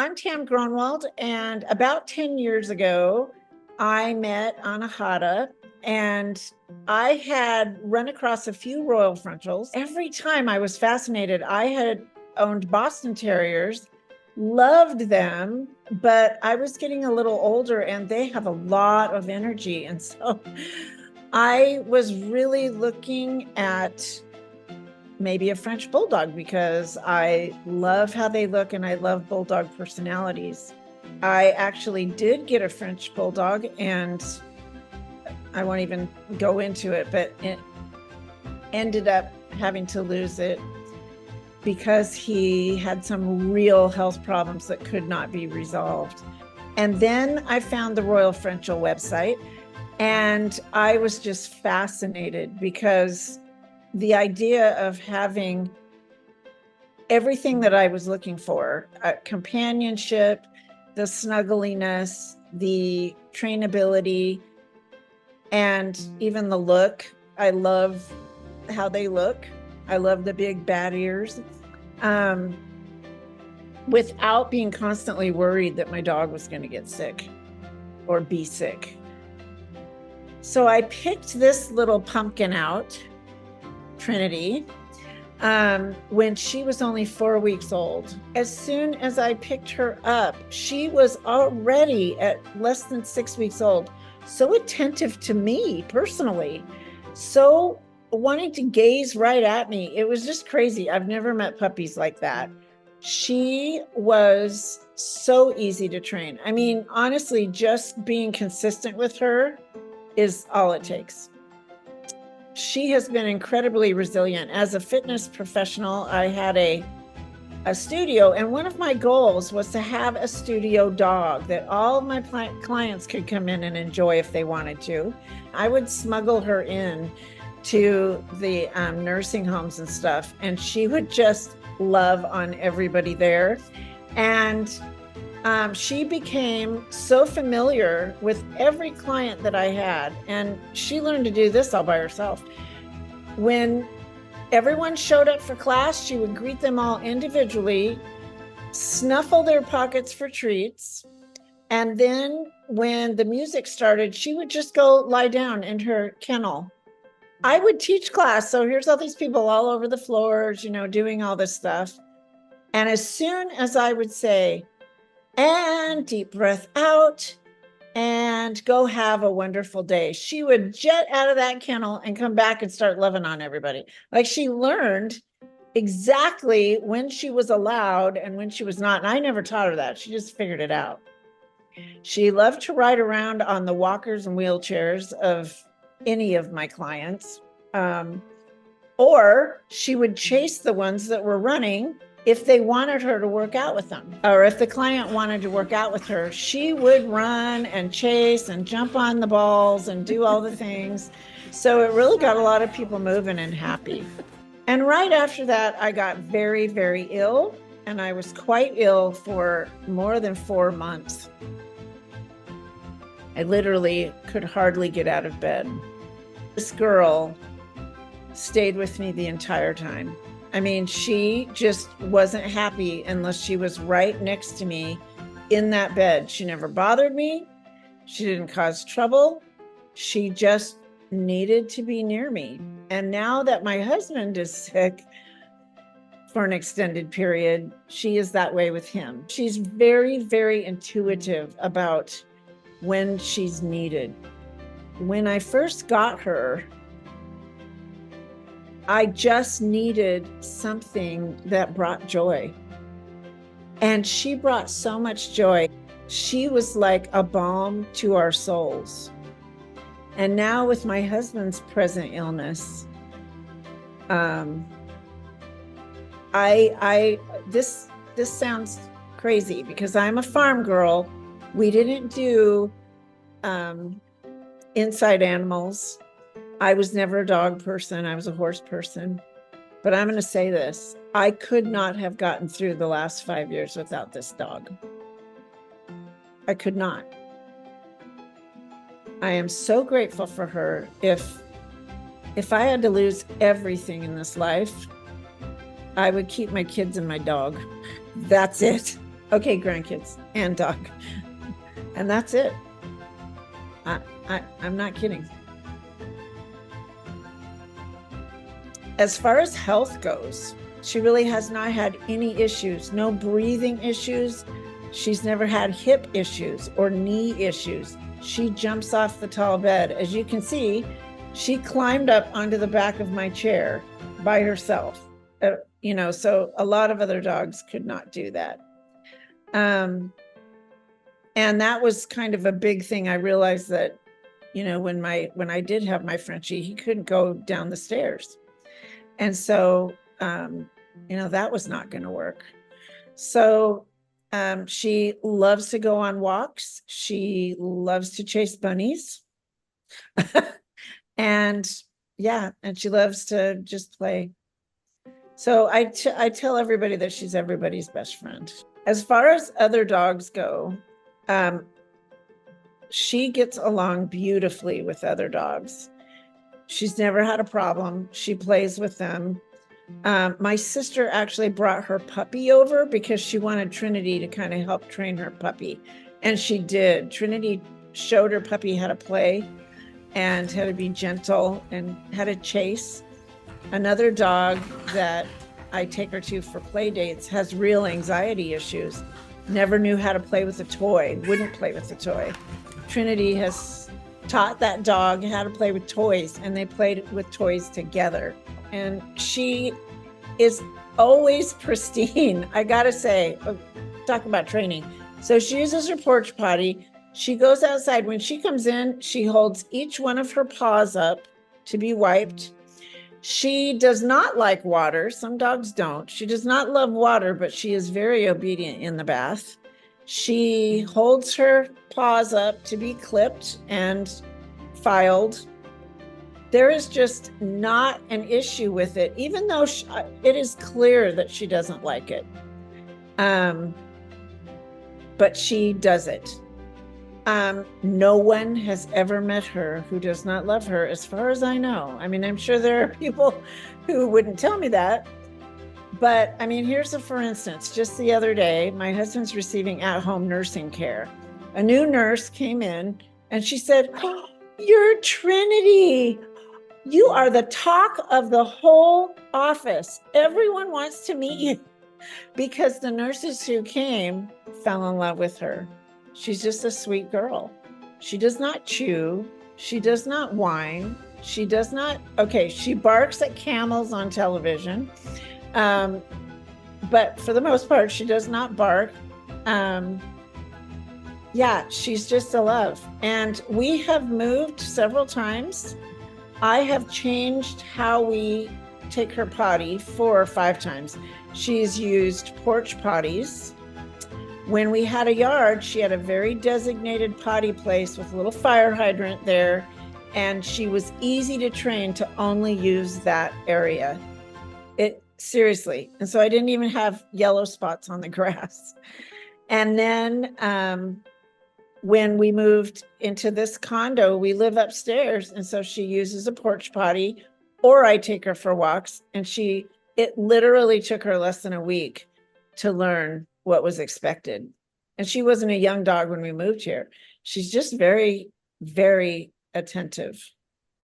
I'm Tam Gronewold, and about 10 years ago, I met Anahata, and I had run across a few Royal Frenchels. Every time I was fascinated. I had owned Boston Terriers, loved them, but I was getting a little older and they have a lot of energy. And so I was really looking at maybe a French Bulldog because I love how they look and I love Bulldog personalities. I actually did get a French Bulldog, and I won't even go into it, but it ended up having to lose it because he had some real health problems that could not be resolved. And then I found the Royal Frenchel website, and I was just fascinated because the idea of having everything that I was looking for, companionship, the snuggliness, the trainability, and even the look. I love how they look. I love the big bat ears, without being constantly worried that my dog was going to get sick or be sick. So I picked this little pumpkin out, Trinity, when she was only 4 weeks old. As soon as I picked her up, she was already at less than 6 weeks old, so attentive to me personally, so wanting to gaze right at me. It was just crazy. I've never met puppies like that. She was so easy to train. I mean, honestly, just being consistent with her is all it takes. She has been incredibly resilient. As a fitness professional, I had a studio, and one of my goals was to have a studio dog that all of my clients could come in and enjoy if they wanted to. I would smuggle her in to the nursing homes and stuff, and she would just love on everybody there. And she became so familiar with every client that I had, and she learned to do this all by herself. When everyone showed up for class, she would greet them all individually, snuffle their pockets for treats, and then when the music started, she would just go lie down in her kennel. I would teach class, so here's all these people all over the floors, doing all this stuff. And as soon as I would say, and deep breath out, and go have a wonderful day, she would jet out of that kennel and come back and start loving on everybody. Like, she learned exactly when she was allowed and when she was not. And I never taught her that. She just figured it out. She loved to ride around on the walkers and wheelchairs of any of my clients. Or she would chase the ones that were running if they wanted her to work out with them, or if the client wanted to work out with her, she would run and chase and jump on the balls and do all the things. So it really got a lot of people moving and happy. And right after that, I got very, very ill, and I was quite ill for more than 4 months. I literally could hardly get out of bed. This girl stayed with me the entire time. I mean, she just wasn't happy unless she was right next to me in that bed. She never bothered me. She didn't cause trouble. She just needed to be near me. And now that my husband is sick for an extended period, she is that way with him. She's very, very intuitive about when she's needed. When I first got her, I just needed something that brought joy. And she brought so much joy. She was like a balm to our souls. And now with my husband's present illness, this sounds crazy because I'm a farm girl. We didn't do inside animals. I was never a dog person. I was a horse person. But I'm going to say this. I could not have gotten through the last 5 years without this dog. I could not. I am so grateful for her. If I had to lose everything in this life, I would keep my kids and my dog. That's it. Okay, grandkids and dog. And that's it. I'm not kidding. As far as health goes, she really has not had any issues, no breathing issues. She's never had hip issues or knee issues. She jumps off the tall bed. As you can see, she climbed up onto the back of my chair by herself. You know, so a lot of other dogs could not do that. And that was kind of a big thing. I realized that, you know, when I did have my Frenchie, he couldn't go down the stairs. And so, you know, that was not going to work. So she loves to go on walks. She loves to chase bunnies. And yeah, and she loves to just play. So I tell everybody that she's everybody's best friend. As far as other dogs go, she gets along beautifully with other dogs. She's never had a problem. She plays with them. My sister actually brought her puppy over because she wanted Trinity to kind of help train her puppy. And she did. Trinity showed her puppy how to play and how to be gentle and how to chase. Another dog that I take her to for play dates has real anxiety issues. Never knew how to play with a toy, wouldn't play with a toy. Trinity has taught that dog how to play with toys, and they played with toys together. And she is always pristine. I gotta say, talk about training. So she uses her porch potty. She goes outside. When she comes in, she holds each one of her paws up to be wiped. She does not like water. Some dogs don't. She does not love water, but she is very obedient in the bath. She holds her paws up to be clipped and filed. There is just not an issue with it, even though it is clear that she doesn't like it. But she does it. No one has ever met her who does not love her, as far as I know. I mean, I'm sure there are people who wouldn't tell me that. But I mean, here's for instance, just the other day, my husband's receiving at-home nursing care. A new nurse came in and she said, "Oh, you're Trinity. You are the talk of the whole office. Everyone wants to meet you," because the nurses who came fell in love with her. She's just a sweet girl. She does not chew. She does not whine. She does not, okay, she barks at camels on television. But for the most part, she does not bark. Yeah, she's just a love. And we have moved several times. I have changed how we take her potty 4 or 5 times. She's used porch potties. When we had a yard, she had a very designated potty place with a little fire hydrant there, and she was easy to train to only use that area. Seriously. And so I didn't even have yellow spots on the grass. And then when we moved into this condo, we live upstairs. And so she uses a porch potty, or I take her for walks. And it literally took her less than a week to learn what was expected. And she wasn't a young dog when we moved here. She's just very, very attentive.